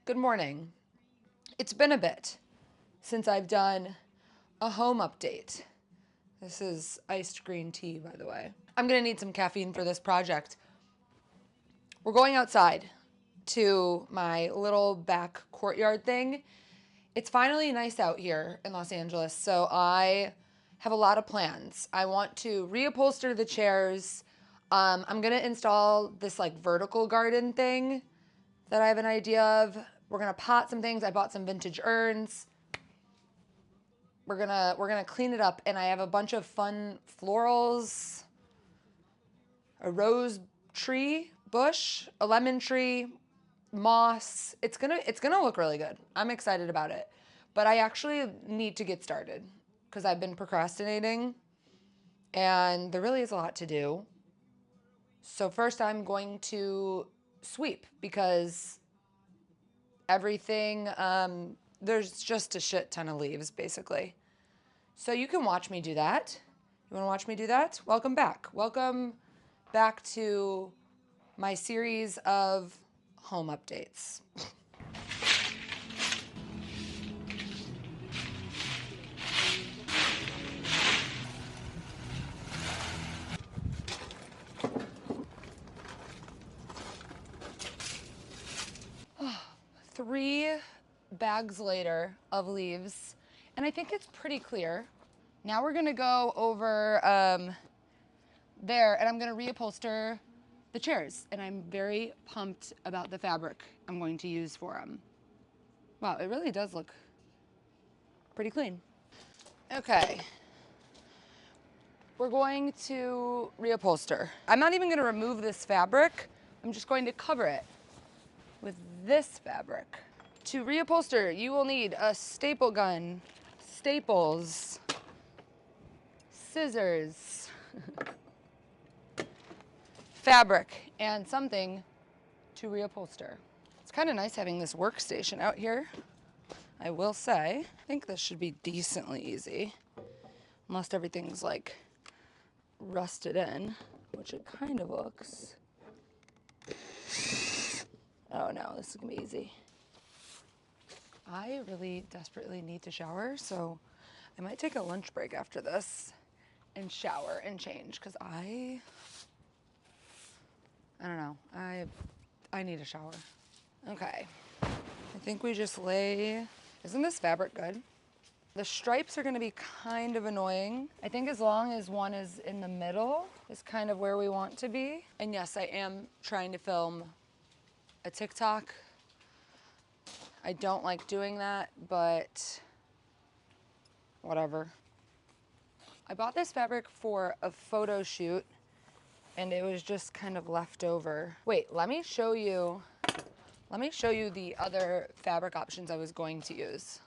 Good morning. It's been a bit since I've done a home update. This is iced green tea, by the way. I'm gonna need some caffeine for this project. We're going outside to my little back courtyard thing. It's finally nice out here in Los Angeles, so I have a lot of plans. I want to reupholster the chairs. I'm gonna install this like vertical garden thing that I have an idea of. We're gonna pot some things. I bought some vintage urns. We're gonna clean it up, and I have a bunch of fun florals, a rose tree bush, a lemon tree, moss. It's gonna look really good. I'm excited about it, but I actually need to get started because I've been procrastinating, and there really is a lot to do. So first, I'm going to sweep because everything, there's just a shit ton of leaves, basically. So you can watch me do that. You wanna watch me do that? Welcome back. Welcome back to my series of home updates. 3 bags later of leaves, and I think it's pretty clear. Now we're gonna go over there, and I'm gonna reupholster the chairs, and I'm very pumped about the fabric I'm going to use for them. Wow, it really does look pretty clean. Okay, we're going to reupholster. I'm not even gonna remove this fabric. I'm just going to cover it with this fabric. To reupholster, you will need a staple gun, staples, scissors, fabric, and something to reupholster. It's kind of nice having this workstation out here, I will say. I think this should be decently easy, unless everything's like rusted in, which it kind of looks. Oh no, this is gonna be easy. I really desperately need to shower, so I might take a lunch break after this and shower and change, because I don't know, I need a shower. Okay, I think we just lay, isn't this fabric good? The stripes are gonna be kind of annoying. I think as long as one is in the middle is kind of where we want to be. And yes, I am trying to film a TikTok. I don't like doing that, but whatever. I bought this fabric for a photo shoot, and it was just kind of left over. Wait, let me show you the other fabric options I was going to use.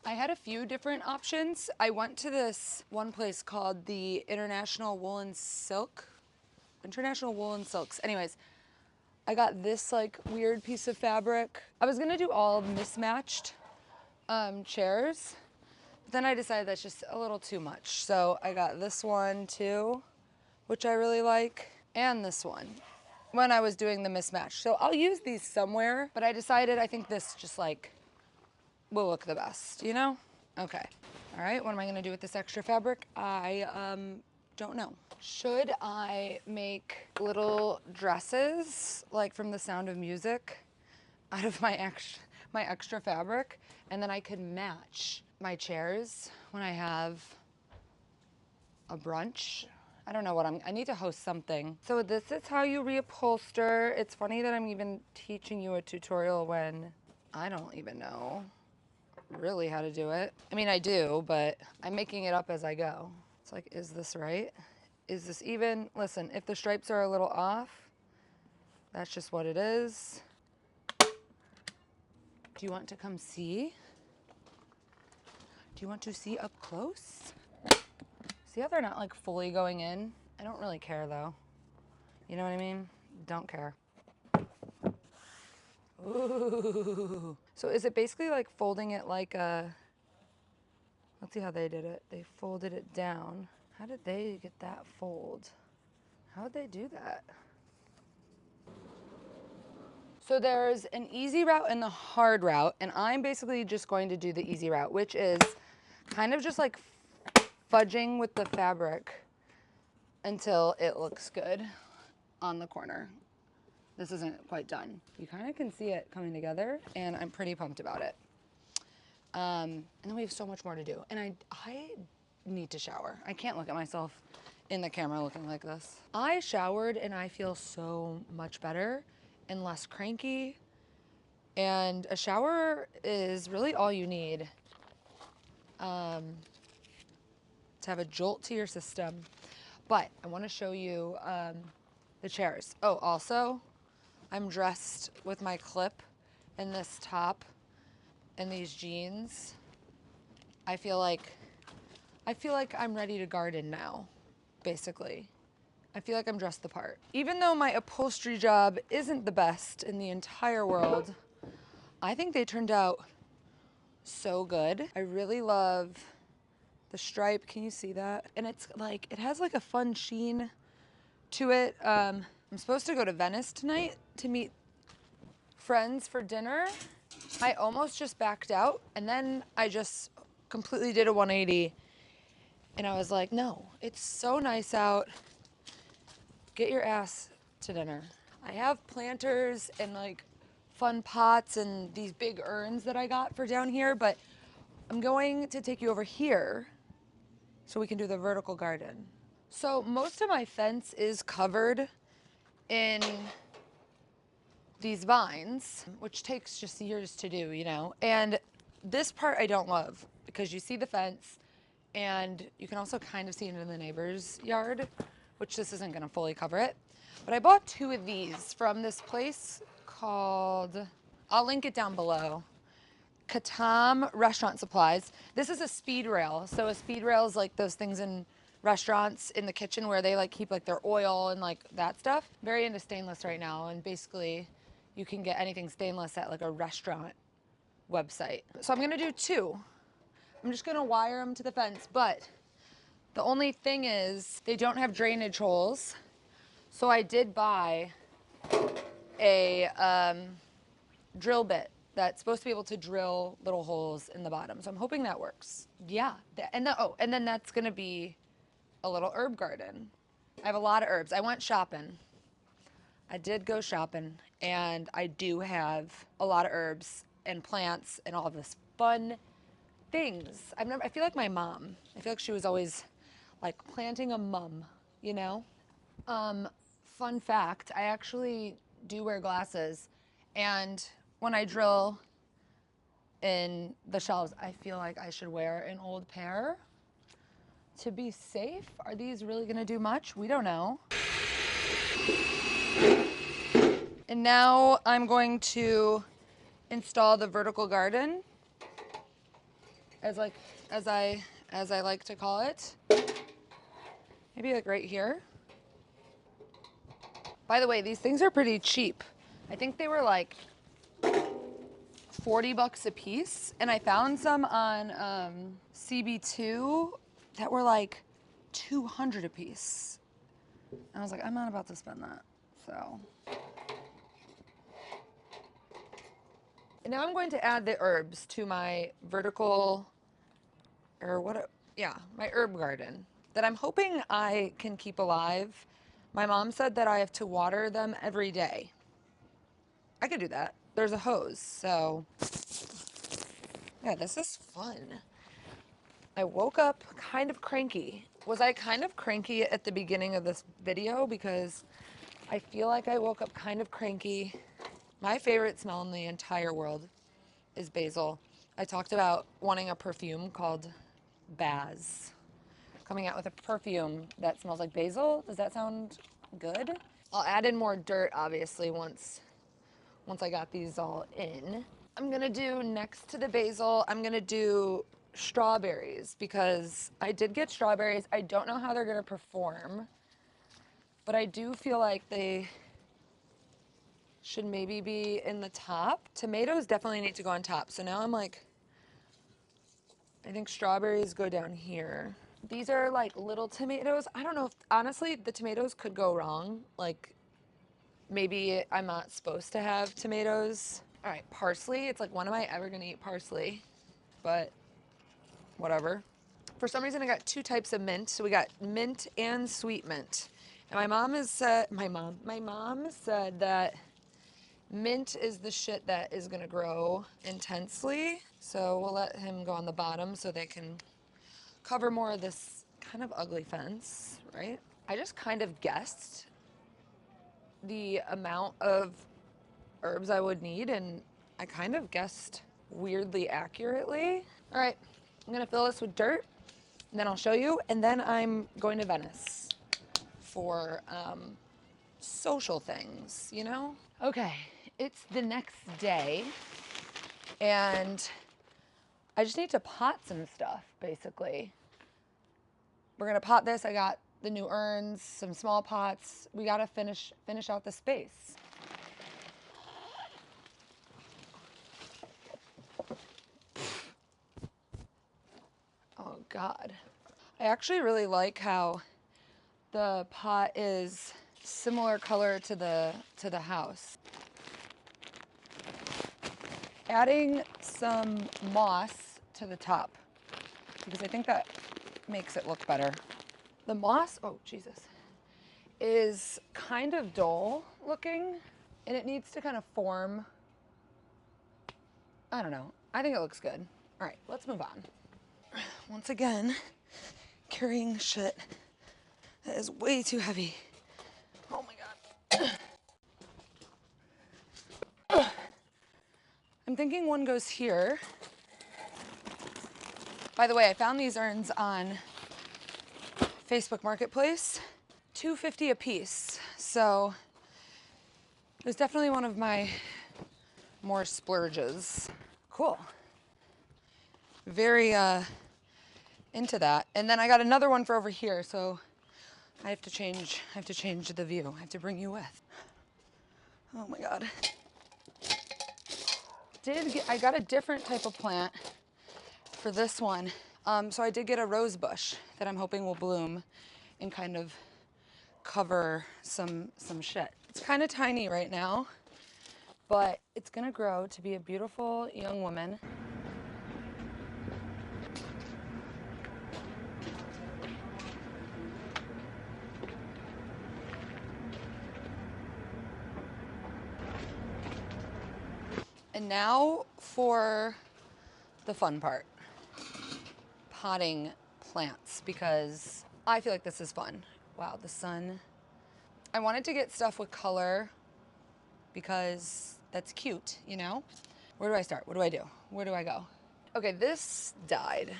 I had a few different options. I went to this one place called the International Woolen Silks. Anyways, I got this like weird piece of fabric. I was gonna do all mismatched chairs, but then I decided that's just a little too much. So I got this one too, which I really like, and this one when I was doing the mismatch. So I'll use these somewhere, but I decided I think this just like will look the best, you know? Okay. All right, what am I gonna do with this extra fabric? I don't know. Should I make little dresses, like from The Sound of Music, out of my extra fabric, and then I could match my chairs when I have a brunch? I don't know what I need to host something. So this is how you reupholster. It's funny that I'm even teaching you a tutorial when I don't even know really how to do it. I mean, I do, but I'm making it up as I go. It's like, is this right? Is this even? Listen, if the stripes are a little off, that's just what it is. Do you want to come see? Do you want to see up close? See how they're not like fully going in? I don't really care though. You know what I mean? Don't care. Ooh. So is it basically like folding it like a, let's see how they did it. They folded it down. How did they get that fold? How'd they do that? So there's an easy route and the hard route, and I'm basically just going to do the easy route, which is kind of just like fudging with the fabric until it looks good on the corner. This isn't quite done. You kind of can see it coming together, and I'm pretty pumped about it. And then we have so much more to do. And I need to shower. I can't look at myself in the camera looking like this. I showered and I feel so much better and less cranky. And a shower is really all you need to have a jolt to your system. But I want to show you the chairs. Oh, also, I'm dressed with my clip and this top and these jeans. I feel like I'm ready to garden now, basically. I feel like I'm dressed the part. Even though my upholstery job isn't the best in the entire world, I think they turned out so good. I really love the stripe. Can you see that? And it's like, it has like a fun sheen to it. I'm supposed to go to Venice tonight to meet friends for dinner. I almost just backed out, and then I just completely did a 180, and I was like, no, it's so nice out. Get your ass to dinner. I have planters and like fun pots and these big urns that I got for down here, but I'm going to take you over here so we can do the vertical garden. So most of my fence is covered in these vines, which takes just years to do, you know? And this part I don't love because you see the fence and you can also kind of see it in the neighbor's yard, which this isn't gonna fully cover it. But I bought 2 of these from this place called, I'll link it down below, Katam Restaurant Supplies. This is a speed rail. So a speed rail is like those things in restaurants in the kitchen where they like keep like their oil and like that stuff. Very into stainless right now, and basically you can get anything stainless at like a restaurant website. So I'm gonna do 2. I'm just gonna wire them to the fence, but the only thing is they don't have drainage holes. So I did buy a drill bit that's supposed to be able to drill little holes in the bottom. So I'm hoping that works. Yeah, and then that's gonna be a little herb garden. I have a lot of herbs. I went shopping. I did go shopping, and I do have a lot of herbs and plants and all of this fun things. I feel like my mom. I feel like she was always like planting a mum, you know? Fun fact, I actually do wear glasses, and when I drill in the shelves, I feel like I should wear an old pair to be safe. Are these really gonna do much? We don't know. And now I'm going to install the vertical garden, as I like to call it. Maybe like right here. By the way, these things are pretty cheap. I think they were like 40 bucks a piece, and I found some on CB2 that were like 200 a piece. And I was like, I'm not about to spend that, so. And now I'm going to add the herbs to my vertical, my herb garden that I'm hoping I can keep alive. My mom said that I have to water them every day. I could do that. There's a hose, so yeah, this is fun. I woke up kind of cranky. Was I kind of cranky at the beginning of this video? Because I feel like I woke up kind of cranky. My favorite smell in the entire world is basil. I talked about wanting a perfume called Baz. Coming out with a perfume that smells like basil. Does that sound good? I'll add in more dirt, obviously, once I got these all in. I'm gonna do, next to the basil, I'm gonna do strawberries, because I did get strawberries. I don't know how they're gonna perform, but I do feel like they should maybe be in the top. Tomatoes definitely need to go on top. So now I'm like, I think strawberries go down here. These are like little tomatoes. I don't know if, honestly, the tomatoes could go wrong. Like, maybe I'm not supposed to have tomatoes. All right, parsley. It's like, when am I ever gonna eat parsley? But whatever. For some reason, I got 2 types of mint. So we got mint and sweet mint. And my mom said that mint is the shit that is gonna grow intensely. So we'll let him go on the bottom so they can cover more of this kind of ugly fence, right? I just kind of guessed the amount of herbs I would need, and I kind of guessed weirdly accurately. All right, I'm gonna fill this with dirt, and then I'll show you, and then I'm going to Venice for social things, you know? Okay, it's the next day, and I just need to pot some stuff, basically. We're gonna pot this. I got the new urns, some small pots. We gotta finish out the space. Oh God. I actually really like how the pot is similar color to the house. Adding some moss to the top because I think that makes it look better. The moss, oh Jesus, is kind of dull looking and it needs to kind of form. I don't know. I think it looks good. All right, let's move on. Once again, carrying shit that is way too heavy. Oh my God. I'm thinking one goes here. By the way, I found these urns on Facebook Marketplace, $2.50 a piece. So it was definitely one of my more splurges. Cool. Very into that. And then I got another one for over here, so I have to change the view. I have to bring you with. Oh my God. I got a different type of plant for this one. So I did get a rose bush that I'm hoping will bloom and kind of cover some shit. It's kind of tiny right now, but it's gonna grow to be a beautiful young woman. And now for the fun part. Potting plants, because I feel like this is fun. Wow, the sun. I wanted to get stuff with color because that's cute, you know? Where do I start? What do I do? Where do I go? Okay, this died.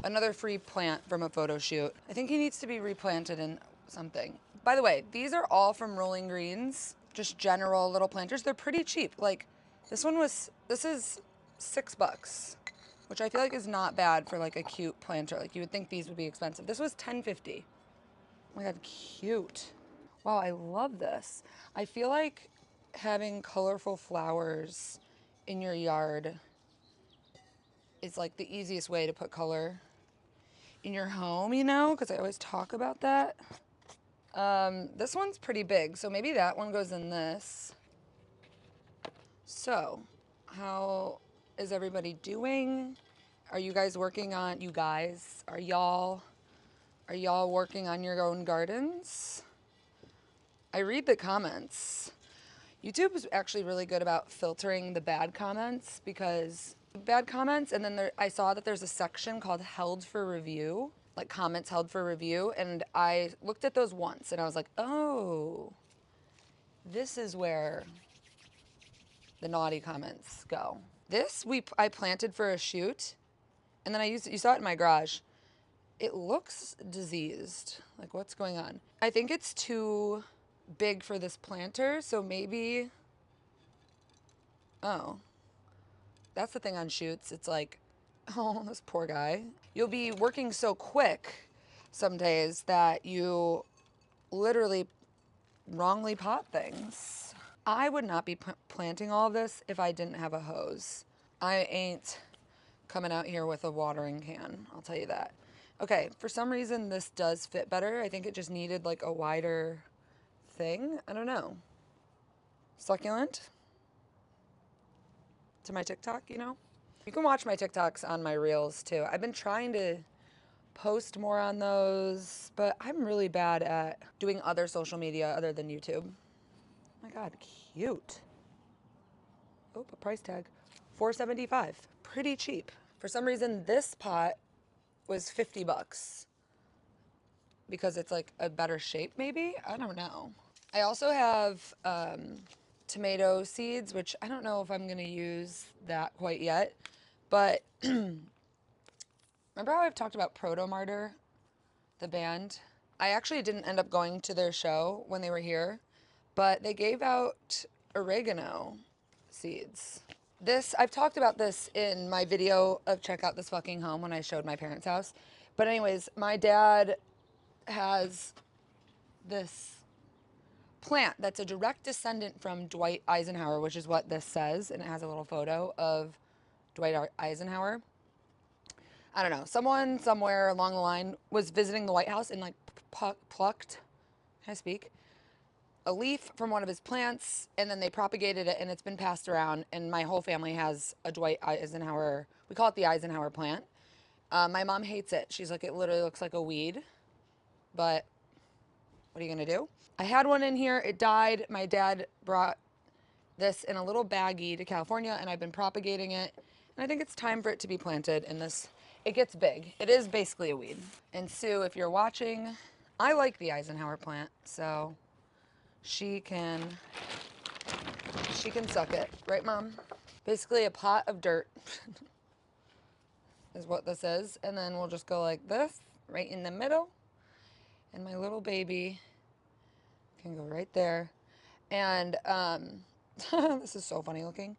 Another free plant from a photo shoot. I think he needs to be replanted in something. By the way, these are all from Rolling Greens, just general little planters. They're pretty cheap. Like this is $6, which I feel like is not bad for like a cute planter. Like you would think these would be expensive. This was $10.50. Oh my God, cute. Wow, I love this. I feel like having colorful flowers in your yard is like the easiest way to put color in your home, you know, because I always talk about that. This one's pretty big, so maybe that one goes in this. So, how is everybody doing? Are you guys working on, are y'all working on your own gardens? I read the comments. YouTube is actually really good about filtering the bad comments because bad comments, and then I saw that there's a section called held for review, like comments held for review, and I looked at those once and I was like, oh, this is where the naughty comments go. This I planted for a shoot, and then you saw it in my garage. It looks diseased. Like, what's going on? I think it's too big for this planter, so maybe, oh, that's the thing on shoots. It's like, oh, this poor guy. You'll be working so quick some days that you literally wrongly pot things. I would not be planting all of this if I didn't have a hose. I ain't coming out here with a watering can, I'll tell you that. Okay, for some reason this does fit better. I think it just needed like a wider thing. I don't know. succulent to my TikTok, you know? You can watch my TikToks on my reels too. I've been trying to post more on those, but I'm really bad at doing other social media other than YouTube. Oh my God, cute. Oh, a price tag. $4.75. Pretty cheap. For some reason, this pot was 50 bucks because it's like a better shape, maybe? I don't know. I also have tomato seeds, which I don't know if I'm gonna use that quite yet, but remember how I've talked about Proto Martyr, the band? I actually didn't end up going to their show when they were here, but they gave out oregano seeds. This, I've talked about this in my video of check out this fucking home when I showed my parents' house. But anyways, my dad has this plant that's a direct descendant from Dwight Eisenhower, which is what this says, and it has a little photo of Dwight Eisenhower. I don't know, someone somewhere along the line was visiting the White House and like plucked, can I speak? A leaf from one of his plants, and then they propagated it, and it's been passed around, and my whole family has a Dwight Eisenhower, we call it the Eisenhower plant. My mom hates it. She's like, it literally looks like a weed, but what are you gonna do? I had one in here, it died. My dad brought this in a little baggie to California, and I've been propagating it, and I think it's time for it to be planted in this. It gets big. It is basically a weed. And Sue, if you're watching, I like the Eisenhower plant, so she can suck it, right, Mom? Basically a pot of dirt is what this is, and then we'll just go like this, right in the middle, and my little baby can go right there. And this is so funny looking.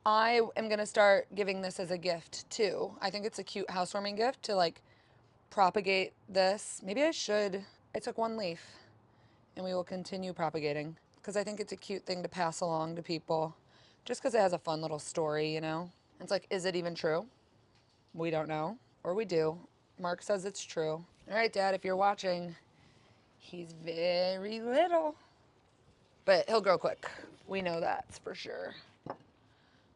I am gonna start giving this as a gift too. I think it's a cute housewarming gift to like propagate this. Maybe I should. I took one leaf and we will continue propagating because I think it's a cute thing to pass along to people just because it has a fun little story, you know? It's like, is it even true? We don't know, or we do. Mark says it's true. All right, Dad, if you're watching, he's very little, but he'll grow quick. We know that's for sure. Oh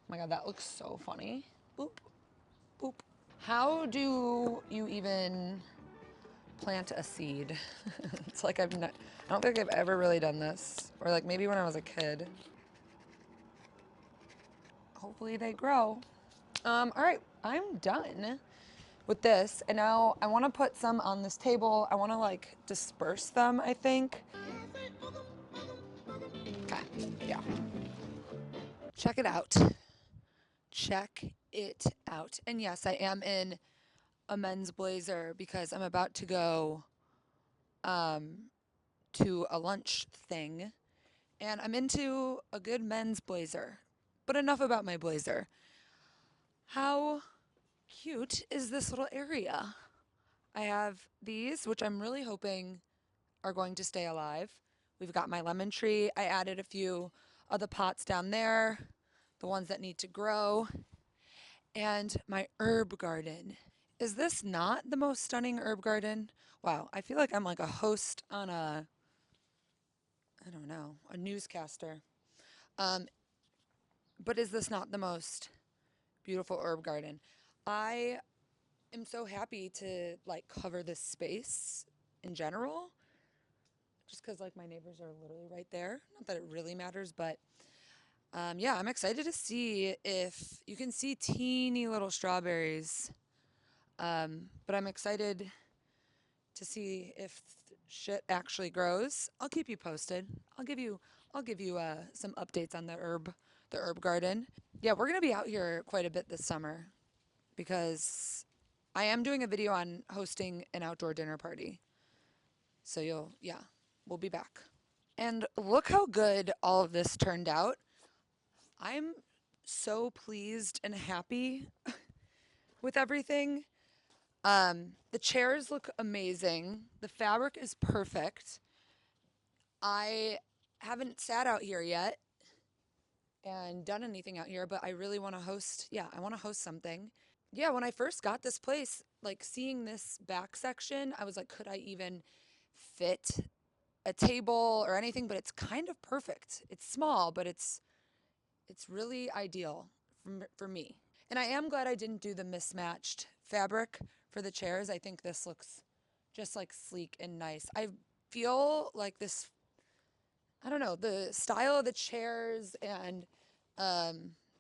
my God, that looks so funny. Boop, boop. How do you even plant a seed? It's like I don't think I've ever really done this. Or like maybe when I was a kid. Hopefully they grow. All right, I'm done with this. And now I want to put some on this table. I want to like disperse them, I think. Okay, yeah. Check it out. Check it out. And yes, I am in a men's blazer because I'm about to go to a lunch thing, and I'm into a good men's blazer. But enough about my blazer. How cute is this little area? I have these, which I'm really hoping are going to stay alive. We've got my lemon tree. I added a few of the pots down there, the ones that need to grow, and my herb garden. Is this not the most stunning herb garden? Wow, I feel like I'm like a host on I don't know, a newscaster. But is this not the most beautiful herb garden? I am so happy to like cover this space in general, just because like my neighbors are literally right there. Not that it really matters, but yeah, I'm excited to see if you can see teeny little strawberries. But I'm excited to see if shit actually grows. I'll keep you posted. I'll give you some updates on the herb garden. Yeah, we're gonna be out here quite a bit this summer because I am doing a video on hosting an outdoor dinner party. So we'll be back. And look how good all of this turned out. I'm so pleased and happy with everything. The chairs look amazing. The fabric is perfect. I haven't sat out here yet and done anything out here, but I really want to host. Yeah, I want to host something. Yeah, when I first got this place, like seeing this back section, I was like, could I even fit a table or anything, but it's kind of perfect. It's small, but it's really ideal for me. And I am glad I didn't do the mismatched fabric for the chairs. I think this looks just like sleek and nice. I feel like this, I don't know, the style of the chairs and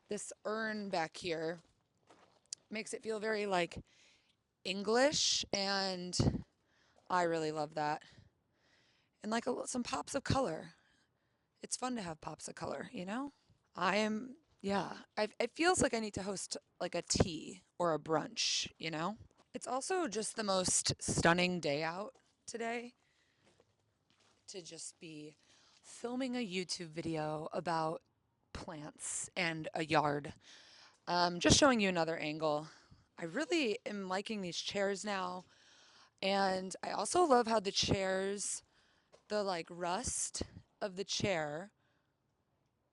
this urn back here makes it feel very like English, and I really love that. And like some pops of color. It's fun to have pops of color, you know? I am, yeah. It feels like I need to host like a tea or a brunch, you know? It's also just the most stunning day out today to just be filming a YouTube video about plants and a yard. Just showing you another angle. I really am liking these chairs now. And I also love how the chairs, the like rust of the chair,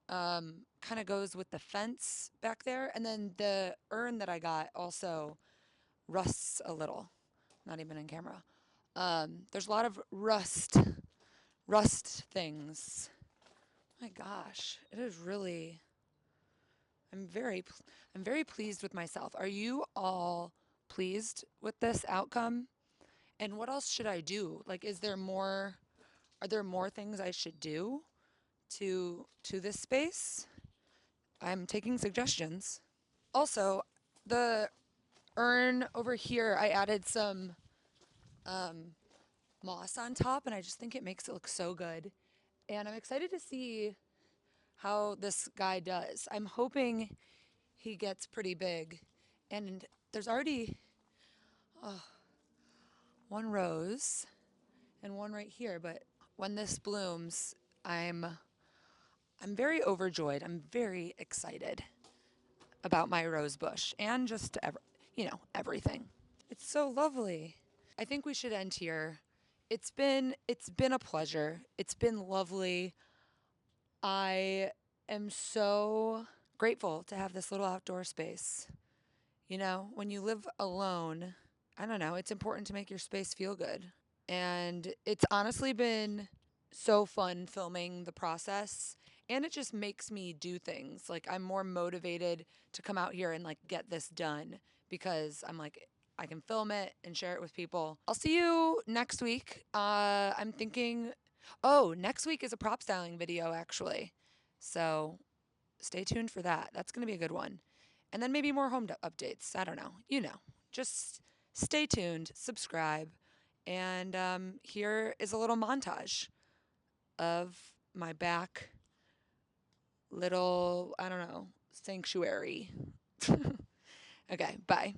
kind of goes with the fence back there. And then the urn that I got also rusts a little. Not even in camera. There's a lot of rust things. My gosh, it is really. I'm very, I'm very pleased with myself. Are you all pleased with this outcome? And what else should I do? Like, are there more things I should do to this space? I'm taking suggestions. Also, the urn over here, I added some moss on top, and I just think it makes it look so good. And I'm excited to see how this guy does. I'm hoping he gets pretty big. And there's already one rose and one right here, but when this blooms, I'm very overjoyed. I'm very excited about my rose bush and just everything. It's so lovely. I think we should end here. It's been a pleasure. It's been lovely. I am so grateful to have this little outdoor space. You know, when you live alone, I don't know, it's important to make your space feel good. And it's honestly been so fun filming the process, and it just makes me do things. Like, I'm more motivated to come out here and like get this done because I'm like, I can film it and share it with people. I'll see you next week. I'm thinking, oh, next week is a prop styling video actually. So stay tuned for that. That's going to be a good one. And then maybe more home updates. I don't know. You know, just stay tuned, subscribe. And here is a little montage of my back little, I don't know, sanctuary. Okay, bye.